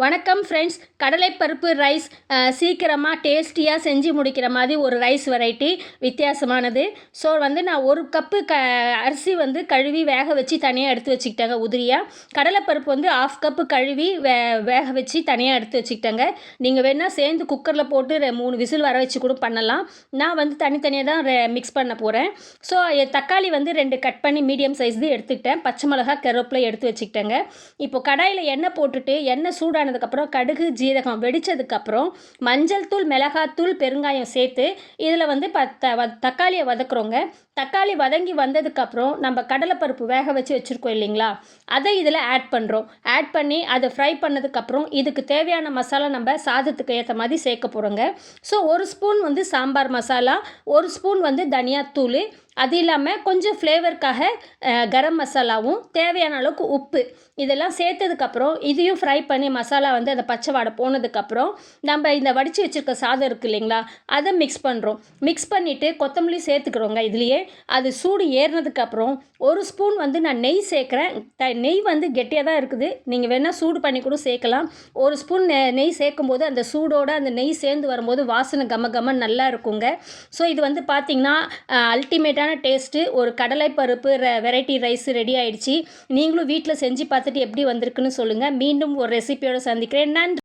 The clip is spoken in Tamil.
வணக்கம் ஃப்ரெண்ட்ஸ். கடலைப்பருப்பு ரைஸ் சீக்கிரமாக டேஸ்டியாக செஞ்சு முடிக்கிற மாதிரி ஒரு ரைஸ் வெரைட்டி வித்தியாசமானது. ஸோ நான் ஒரு கப்பு அரிசி கழுவி வேக வச்சு தனியாக எடுத்து வச்சுக்கிட்டேங்க உதிரியாக. கடலைப்பருப்பு 1/2 கப்பு கழுவி வேக வச்சு தனியாக எடுத்து வச்சுக்கிட்டேங்க. நீங்கள் வேணால் சேர்ந்து குக்கரில் போட்டு 3 விசில் வர வச்சு கூட பண்ணலாம். நான் தனித்தனியாக தான் மிக்ஸ் பண்ண போகிறேன். ஸோ தக்காளி 2 கட் பண்ணி மீடியம் சைஸ் எடுத்துக்கிட்டேன். பச்சை மிளகா, கருவேப்பிலை எடுத்து வச்சுக்கிட்டேங்க. இப்போ கடாயில் எண்ணெய் போட்டுட்டு எண்ணெய் சூடானதுக்கப்புறம் கடுகு, ஜீரகம் வெடித்ததுக்கப்புறம் மஞ்சள் தூள், மிளகாத்தூள், பெருங்காயம் சேர்த்து இதில் தக்காளியை வதக்குறோங்க. தக்காளி வதங்கி வந்ததுக்கப்புறம் நம்ம கடலைப்பருப்பு வேக வச்சு வச்சுருக்கோம் இல்லைங்களா, அதை இதில் ஆட் பண்ணுறோம். ஆட் பண்ணி அதை ஃப்ரை பண்ணதுக்கப்புறம் இதுக்கு தேவையான மசாலா நம்ம சாதத்துக்கு ஏற்ற மாதிரி சேர்க்க போகிறோங்க. So 1 spoon sambar masala, 1 spoon தனியாத்தூள், அது இல்லாமல் கொஞ்சம் ஃப்ளேவருக்காக கரம் மசாலாவும், தேவையான அளவுக்கு உப்பு இதெல்லாம் சேர்த்ததுக்கப்புறம் இதையும் ஃப்ரை பண்ணி மசாலா அந்த பச்சை வாடை போனதுக்கப்புறம் நம்ம இந்த வடித்து வச்சுருக்க சாதம் இருக்குது இல்லைங்களா, அதை மிக்ஸ் பண்ணுறோம். மிக்ஸ் பண்ணிவிட்டு கொத்தமல்லி சேர்த்துக்கிறோங்க. இதுலேயே அது சூடு ஏறினதுக்கப்புறம் 1 ஸ்பூன் நான் நெய் சேர்க்குறேன். நெய் கெட்டியாக தான் இருக்குது, நீங்கள் வேணால் சூடு பண்ணி கூட சேர்க்கலாம். 1 ஸ்பூன் நெய் சேர்க்கும்போது அந்த சூடோடு அந்த நெய் சேர்ந்து வரும்போது வாசனை கம நல்லா இருக்குங்க. ஸோ இது பார்த்திங்கன்னா அல்டிமேட்டான டேஸ்ட்டு ஒரு கடலைப்பருப்பு வெரைட்டி ரைஸ் ரெடி ஆயிடுச்சு. நீங்களும் வீட்டில் செஞ்சு பார்த்துட்டு எப்படி வந்திருக்குன்னு சொல்லுங்கள். மீண்டும் ஒரு ரெசிபியோடு சந்திக்கிறேன். நன்றி.